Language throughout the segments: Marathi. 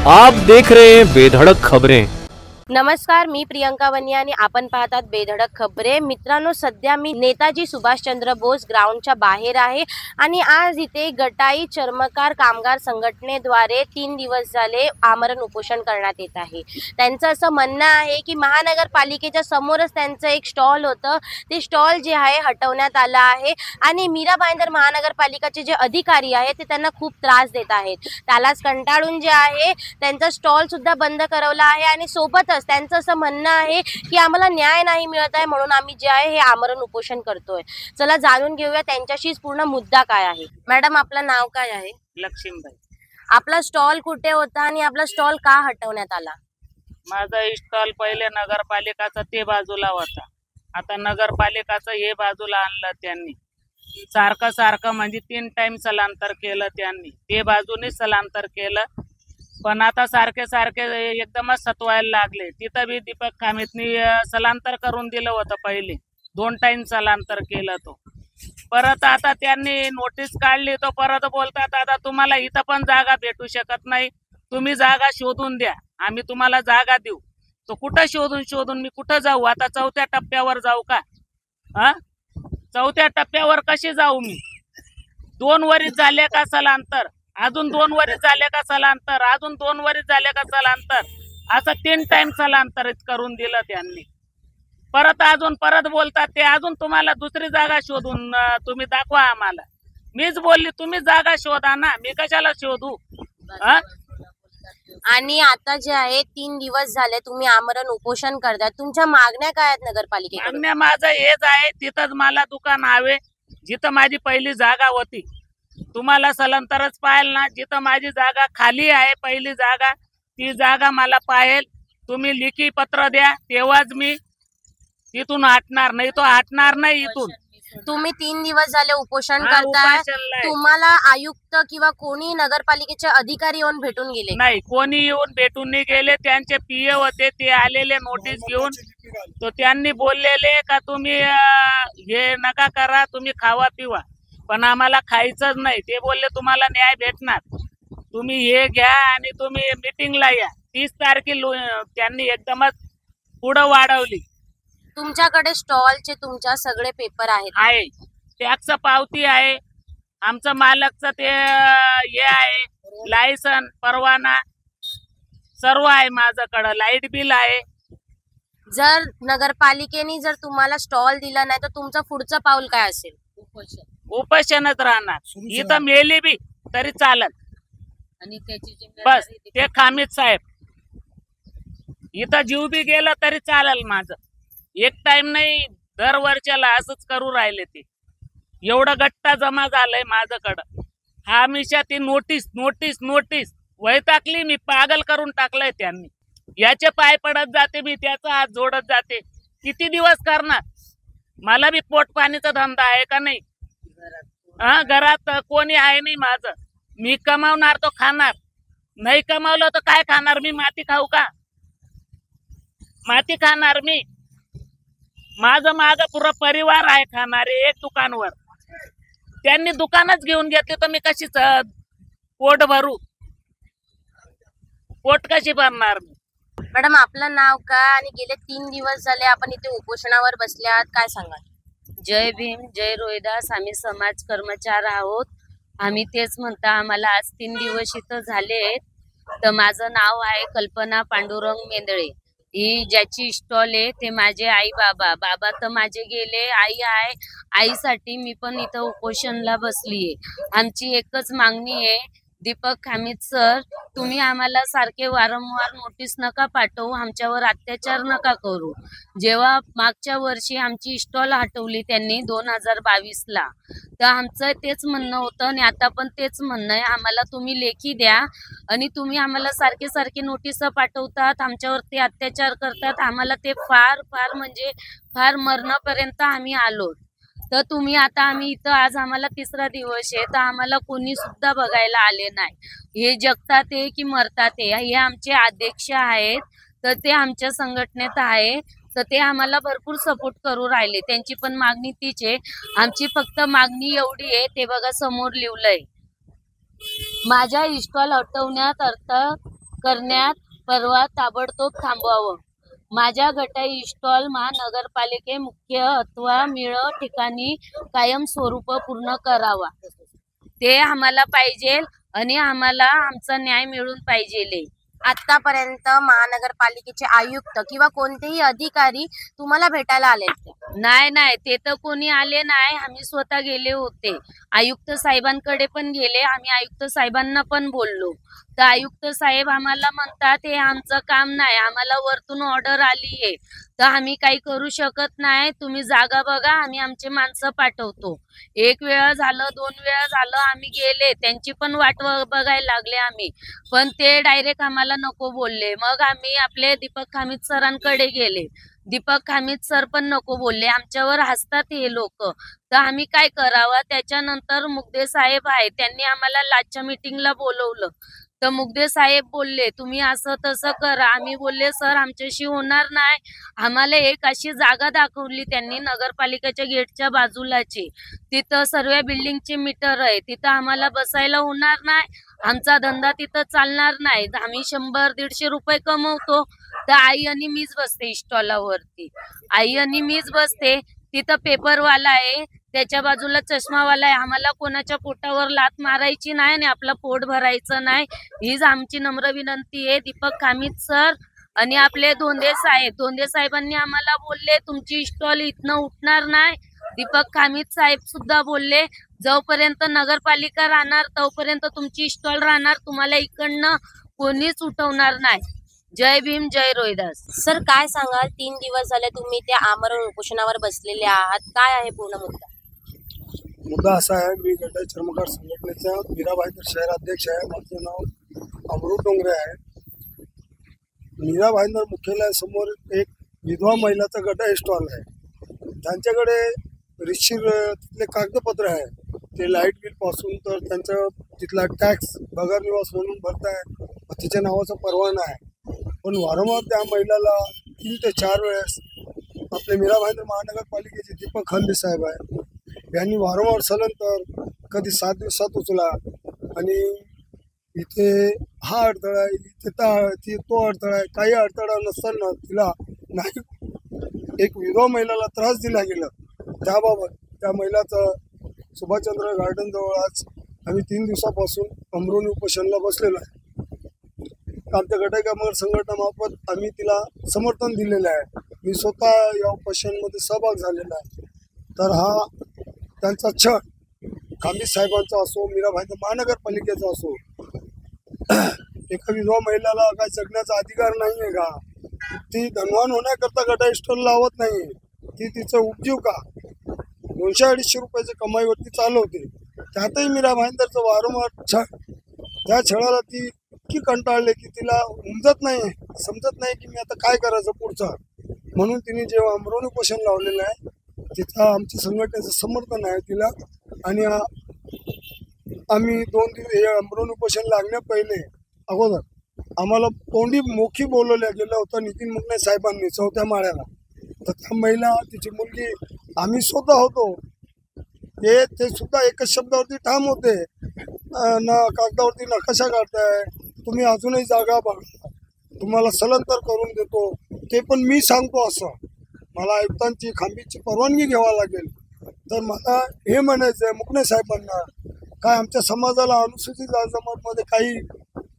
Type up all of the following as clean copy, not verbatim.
आप देख रहे हैं बेधड़क खबरें। नमस्कार, मी प्रियंका वनिया आणि आपण पाहतात बेधडक खबरे। मित्रांनो, सध्या मी नेताजी सुभाषचंद्र बोस ग्राउंडच्या बाहेर आहे आणि आज इथे गटाई चर्मकार कामगार संघटनेद्वारे 3 दिवस झाले आमरण उपोषण करण्यात येत आहे। त्यांचं असं म्हणणं आहे की महानगरपालिकेच्या समोरच त्यांचं एक स्टॉल होतं, ते स्टॉल जे आहे हटवण्यात आलं आहे आणि मीरा भाईंदर महानगरपालिकेचे जे अधिकारी आहेत ते त्यांना खूप त्रास देत आहेत। त्यालाच कंटाळून जे आहे त्यांचा स्टॉल सुद्धा बंद करवला आहे आणि सोबतच त्यांचं असं म्हणणं आहे की आम्हाला न्याय नाही मिळत आहे, म्हणून आम्ही जे आहे हे आमरण उपोषण करतोय। चला जाणून घेऊया त्यांच्याशीच पूर्ण मुद्दा काय आहे। मॅडम, आपलं नाव काय आहे? लक्ष्मीबाई। आपला स्टॉल कुठे होता आणि आपला स्टॉल का हटवण्यात आला? माझा स्टॉल पहिले नगरपालिकाचा ते बाजूला होता, आता नगरपालिकाचं हे बाजूला आणलं त्यांनी। सारखं म्हणजे 3 टाइम स्थलांतर केलं त्यांनी, ते बाजूने स्थलांतर केलं, पण आता सारखे एकदमच सतवायला लागले। तिथं बी दीपक कामितनी स्थलांतर करून दिलं होतं, पहिले 2 टाइम स्थलांतर केलं तो। परत आता त्यांनी नोटीस काढली, तो परत बोलतात आता तुम्हाला इथं पण जागा भेटू शकत नाही, तुम्ही जागा शोधून द्या, आम्ही तुम्हाला जागा देऊ। तो कुठं शोधून मी कुठं जाऊ? आता 4थ्या टप्प्यावर जाऊ का? 4थ्या टप्प्यावर कशी जाऊ मी? 2 वरीस झाले का स्थलांतर, अजून 2 वरीस झाले का स्थलांतर, अजून 2 वरीस झाले का स्थलांतर, असं 3 टाइम स्थलांतरित करून दिलं त्यांनी। परत बोलतात ते अजून तुम्हाला दुसरी जागा शोधून तुम्ही दाखवा आम्हाला। मीच बोलली तुम्ही जागा शोधा ना, मी कशाला शोधू? आणि आता जे आहे 3 दिवस झाले तुम्ही आमरण उपोषण करताय, तुमच्या मागण्या काय आहेत नगरपालिकेकडून? मागण्या माझं हेच आहे, तिथंच मला दुकान हवे जिथं माझी पहिली जागा होती। तुम्हाला स्थलांतरच पाहिल ना, जिथं माझी जागा खाली आहे पहिली जागा, ती जागा मला पाहिल। तुम्ही लिखी पत्र द्या, तेव्हाच मी इथून हटणार, नाही तो हटणार नाही इथून। तुम्ही 3 दिवस झाले उपोषण करताय, तुम्हाला आयुक्त किंवा कोणी नगरपालिकेचे अधिकारी येऊन भेटून गेले? नाही, कोणी येऊन भेटून नाही गेले। त्यांचे पीए होते, ते आलेले नोटीस घेऊन, तो त्यांनी बोललेले का तुम्ही हे नका करा, तुम्ही खावा पिवा, पण आम्हाला खायचंच नाही। ते बोलले तुम्हाला न्याय भेटणार, तुम्ही हे घ्या आणि तुम्ही मीटिंगला या। 30 तारखेला त्यांनी एकदमच पुढं वाढवली। तुमच्याकडे स्टॉलचे तुमच्या सगळे पेपर आहेत? आहे, टॅक्स पावती आहे, आमचं मालकचं ते हे आहे, लायसन परवाना सर्व आहे माझ्याकडं, लाईट बिल आहे। जर नगरपालिकेने जर तुम्हाला स्टॉल दिला नाही तर तुमचं पुढचं पाऊल काय असेल? उपोषणच राहणार, इथं मेली बी तरी चालत, आणि त्याची बस ते कामित साहेब, इथं जीव बी गेला तरी चालेल माझं। एक टाइम नाही, दर वर्षाला असंच करू राहिले ते। एवढं गट्टा जमा झालंय माझ्याकडं, हमेशा ती नोटीस वैतागली, मी पागल करून टाकलंय त्यांनी। याचे पाय पडत जाते मी, त्याचा हात जोडत जाते, किती दिवस करणार? मला बी पोट पाणीचा धंदा आहे का नाही? घरात कोणी आहे नाही माझं, मी कमावणार तो खाणार, नाही कमावलं तर काय खाणार मी? माती खाऊ का? माती खाणार मी? माझं पुरा परिवार आहे खाणारे। एक दुकानवर त्यांनी दुकानच घेऊन घेतले, तर मी कशी पोट भरू? पोट कशी भरणार मी? मॅडम, आपलं नाव काय आणि गेले 3 दिवस झाले आपण इथे उपोषणावर बसले आहात, काय सांगाल? जय भीम, जय रोहिदास। आम्ही समाज कर्मचारी आहोत, आम्ही तेच म्हणता, आम्हाला आज 3 दिवस इथं झाले। तर माझं नाव आहे कल्पना पांडुरंग मेंदळे, ही ज्याची स्टॉल आहे ते माझे आई बाबा तर माझे गेले, आई आहे, आईसाठी मी पण इथं उपोषणला बसलीये। आमची एकच मागणी आहे, दीपक कामित सर, तुम्ही आम्हाला सारखे वारंवार नोटीस नका पाठवू, आमच्यावर अत्याचार नका करू। जेव्हा मागच्या वर्षी आमची स्टॉल हटवली त्यांनी 2022ला, तर आमचं तेच म्हणणं होतं आणि आता पण तेच म्हणणं आहे, आम्हाला तुम्ही लेखी द्या आणि तुम्ही आम्हाला सारखे नोटीस पाठवतात, आमच्यावरती अत्याचार करतात, आम्हाला ते फार म्हणजे फार मरणापर्यंत आम्ही आलो। तर तुम्ही आता आम्ही इथं आज आम्हाला 3रा दिवस आहे, तर आम्हाला कोणी सुद्धा बघायला आले नाही। हे जगतात आहे की मरतात आहे, हे आमचे अध्यक्ष आहेत, तर ते आमच्या संघटनेत आहे, तर ते आम्हाला भरपूर सपोर्ट करू राहिले। त्यांची पण मागणी तीच आहे, आमची फक्त मागणी एवढी आहे, ते बघा समोर लिहिलंय, माझ्या स्टॉल हटवण्यात अर्थ करण्यात परवा ताबडतोब थांबवावं. माझ्या गटाई स्टॉल महानगरपालिके मुख्य अथवा मिळ ठिकाणी कायमस्वरूप पूर्ण करावा. ते आम्हाला पाहिजे आणि आम्हाला आमचा न्याय मिळून पाहिजे. आतापर्यंत महानगरपालिकेचे आयुक्त किंवा कोणतेही अधिकारी तुम्हाला भेटायला आलेत का? नाही, ते तर कोणी आले नाही. आम्ही स्वतः गेले होते, आयुक्त साहेबांकडे पण गेले. आम्ही आयुक्त साहेबांना पण बोललो, तर आयुक्त साहेब आम्हाला म्हणतात हे आमचं काम नाही, आम्हाला वरतून ऑर्डर आली आहे, तर आम्ही काही करू शकत नाही. तुम्ही जागा बघा, आम्ही आमचे माणसं पाठवतो. एक वेळा झालं, 2 वेळा झालं, आम्ही गेले, त्यांची पण वाट बघायला लागले आम्ही, पण ते डायरेक्ट आम्हाला नको बोलले. मग आम्ही आपले दीपक खामित सरांकडे गेले. दीपक खामित सर पण नको बोलले, आमच्यावर हसतात हे लोक, तर आम्ही काय करावं. त्याच्यानंतर मुगदे साहेब आहे, त्यांनी आम्हाला लाचच्या मीटिंगला बोलवलं. तर मुगदे साहेब बोलले तुम्ही असं तसं करा. आम्ही बोलले सर आमच्याशी होणार नाही. आम्हाला एक अशी जागा दाखवली त्यांनी नगरपालिकेच्या गेटच्या बाजूलाची, तिथं सर्व बिल्डिंगचे मीटर आहे, तिथं आम्हाला बसायला होणार नाही, आमचा धंदा तिथं चालणार नाही. आम्ही 100-150 रुपये कमवतो, तर आई आणि मीच बसते स्टॉलावरती, आई आणि मीच बसते. तिथं पेपरवाला आहे, त्याच्या बाजूला चष्मावाला आहे. आम्हाला कोणाच्या पोटावर लात मारायची नाही आणि आपलं पोट भरायचं नाही, हीच आमची नम्र विनंती आहे. दीपक खामित सर आणि आपले धोंडे साहेबांनी आम्हाला बोलले तुमची स्टॉल इथनं उठणार नाही. दीपक खामित साहेब सुद्धा बोलले जोपर्यंत नगरपालिका राहणार तोपर्यंत तुमची स्टॉल राहणार, तुम्हाला इकडनं कोणीच उठवणार नाही. जय भीम, जय रोहिदास. सर काय सांगाल, 3 दिवस झाले तुम्ही त्या आमरण उपोषणावर बसलेले आहात, काय आहे पूर्ण मुद्दा? मुद्दा असा आहे, मी गटाई चर्मकार संघटनेचा मीरा भाईंदर शहर अध्यक्ष आहे. माझं नाव अमृत डोंगरे आहे. मीरा भाईंदर मुख्यालयासमोर एक विधवा महिलाचा गटाई स्टॉल आहे. त्यांच्याकडे रितशीर तिथले कागदपत्र आहे, ते लाईट बिल पासून तर त्यांचा तिथला टॅक्स पगार निवास म्हणून भरताय, तिच्या नावाचा परवाना आहे. पण वारंवार त्या महिलाला 3 ते 4 वेळेस आपले मीरा भाईंदर महानगरपालिकेचे दीपक खामित साहेब आहे, यांनी वारंवार सलंतर कधी 7 दिवसात उचला आणि इथे हा अडथळा आहे, इथे तो अडथळा आहे. काही अडथळा नसताना तिला नाही एक विधवा महिलाला त्रास दिला गेला. त्याबाबत त्या महिलाचं सुभाषचंद्र गार्डनजवळ आज आम्ही 3 दिवसापासून अमरोनी उपोषणाला बसलेलो आहे. आमच्या गटाई कामगार संघटनामार्फत आम्ही तिला समर्थन दिलेलं आहे. मी स्वतः या उपोषणामध्ये सहभाग झालेला आहे. तर हा त्यांचा छळ खामित साहेबांचा असो, मीरा भाईंदर महानगरपालिकेचा असो, एका विधवा महिलाला काय जगण्याचा अधिकार नाही आहे का? ती धनवान होण्याकरता गटाई स्टॉल लावत नाही, ती तिचं उपजीविका 200-250 रुपयाच्या कमाईवरती चालवते. त्यातही मीरा भाईंदरचं वारंवार छळ, त्या छळाला ती इतकी कंटाळले की तिला समजत नाही की मी आता काय करायचं पुढचं. म्हणून तिने जेव्हा अमरोनी उपोषण लावलेलं आहे तिथं आमच्या संघटनेचं समर्थन आहे तिला. आणि आम्ही 2 दिवस हे अमरोनी उपोषण लागण्या पहिले अगोदर आम्हाला तोंडी मोखी बोलवल्या गेलं होतं नितीन मुगने साहेबांनी 4थ्या माळ्याला. तर त्या महिला, तिची मुलगी, आम्ही स्वतः होतो, ते सुद्धा एकच शब्दावरती ठाम होते, ना कागदावरती नकाशा काढताय, तुम्ही अजूनही जागा बघा, तुम्हाला सलंतर करून देतो, ते पण मी सांगतो असं. मला आयुक्तांची खांबीची परवानगी घ्यावी लागेल. तर मला हे म्हणायचं आहे मुगने साहेबांना, काय आमच्या समाजाला अनुसूचित जमातमध्ये काही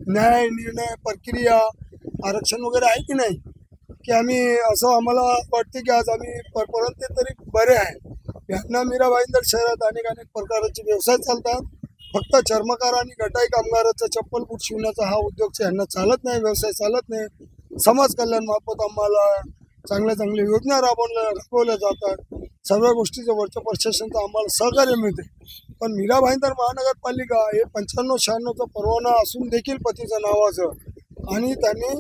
न्याय, निर्णय, प्रक्रिया, आरक्षण वगैरे आहे की नाही, की आम्ही असं आम्हाला वाटते की आज आम्ही परत तरी बरे आहे. यांना मीरा भाईंदर शहरात अनेक प्रकारचे व्यवसाय चालतात. फक्त चर्मकार आणि गटाई कामगाराचा चप्पल बूट शिवण्याचा हा उद्योग यांना चालत नाही, व्यवसाय चालत नाही. समाज कल्याण मार्फत आम्हाला चांगल्या योजना राबवल्या जातात. सर्व गोष्टीचं वरच्या प्रशासनाचं आम्हाला सहकार्य मिळते. पण मीरा भाईंदर महानगरपालिका हे 95-96चा परवाना असून देखील पतीचं नावाचं आणि त्यांनी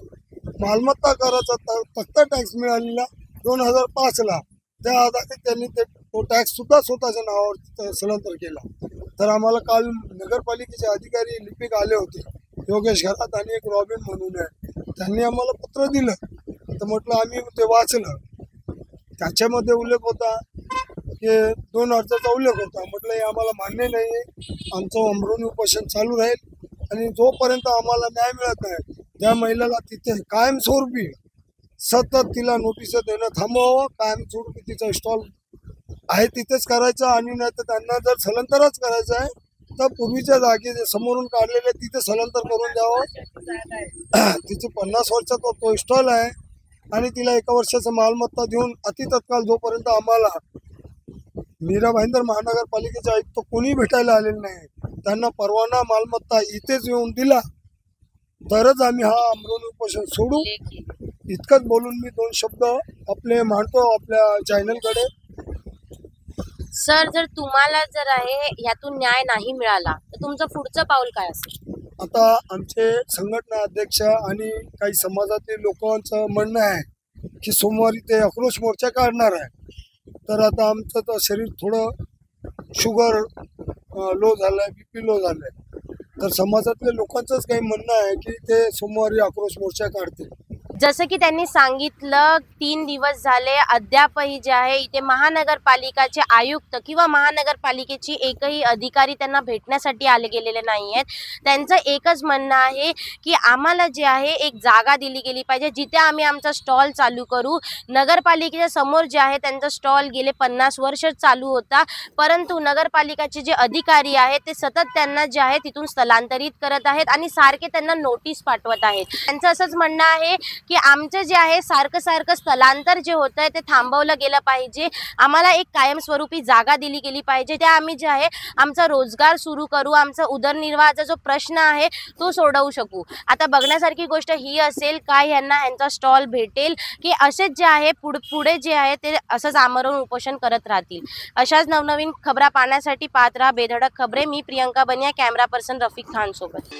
मालमत्ता कराचा तक्ता टॅक्स मिळालेला 2005ला, त्या आधारे त्यांनी तो टॅक्स सुद्धा स्वतःच्या नावावर स्थलांतर केला. तर आम्हाला काल नगरपालिकेचे अधिकारी लिपिक आले होते, योगेश घरात आणि एक रॉबिन म्हणून आहे, त्यांनी आम्हाला पत्र दिलं. तर म्हटलं आम्ही ते वाचलं, त्याच्यामध्ये उल्लेख होता की 2 अर्जाचा उल्लेख होता. म्हटलं हे आम्हाला मान्य नाही आहे, आमचं अमरोनी उपोषण चालू राहील आणि जोपर्यंत आम्हाला न्याय मिळत नाही त्या महिलेला तिथे कायमस्वरूपी सतत तिला नोटीस देणं थांबवावं, कायमस्वरूपी तिचा स्टॉल आहे तिथेच करायचं, आणि नाही तर त्यांना जर स्थलांतरच करायचं आहे तर पूर्वीच्या जागी जे समोरून काढलेले तिथे स्थलांतर करून द्यावं. तिचे 50 वर्षाचा तो स्टॉल आहे आणि तिला 1 वर्षाचा मालमत्ता देऊन अतितत्काळ जोपर्यंत आम्हाला मीरा भाईंदर महानगरपालिकेचे आयुक्त कोणी भेटायला आलेले नाही, त्यांना परवाना मालमत्ता इथेच येऊन दिला तरच आम्ही हा आंदोलन उपोषण सोडू. इतकंच बोलून मी 2 शब्द आपले मांडतो आपल्या चॅनलकडे. सर, जर तुम्हाला जर आहे यातून न्याय नाही मिळाला तर तुमचं पुढचं पाऊल काय असेल? आता आमचे संघटना अध्यक्ष आणि काही समाजातील लोकांचं म्हणणं आहे की सोमवारी ते आक्रोश मोर्चा काढणार आहे. तर आता आमचं तर शरीर थोडं शुगर लो झालंय, BP लो झालंय, तर समाजातल्या लोकांचंच काही म्हणणं आहे की ते सोमवारी आक्रोश मोर्चा काढतील. जसं की त्यांनी सांगितलं 3 दिवस झाले अद्यापही जे आहे इथे महानगरपालिकाचे आयुक्त किंवा महानगरपालिकेची एकही अधिकारी त्यांना भेटण्यासाठी आले गेलेले नाही आहेत. त्यांचं एकच म्हणणं आहे की आम्हाला जे आहे एक जागा दिली गेली पाहिजे जिथे आम्ही आमचा स्टॉल चालू करू. नगरपालिकेच्या समोर जे आहे त्यांचा स्टॉल गेले 50 वर्ष चालू होता, परंतु नगरपालिकाचे जे अधिकारी आहेत ते सतत त्यांना जे आहे तिथून स्थलांतरित करत आहेत आणि सारखे त्यांना नोटीस पाठवत आहेत. त्यांचं असंच म्हणणं आहे की आमचं जे आहे सारखं स्थलांतर जे होत आहे ते थांबवलं गेलं पाहिजे. आम्हाला एक कायमस्वरूपी जागा दिली गेली पाहिजे, त्या आम्ही जे आहे आमचा रोजगार सुरू करू, आमचा उदरनिर्वाहाचा जो प्रश्न आहे तो सोडवू शकू. आता बघण्यासारखी गोष्ट ही असेल काय यांचा स्टॉल भेटेल की असेच जे आहे पुढे जे आहे ते असंच आमरण उपोषण करत राहतील. अशाच नवनवीन खबरा पाहण्यासाठी पाहत राहा बेधडक खबरे. मी प्रियंका बनिया, कॅमेरा पर्सन रफिक खान सोबत.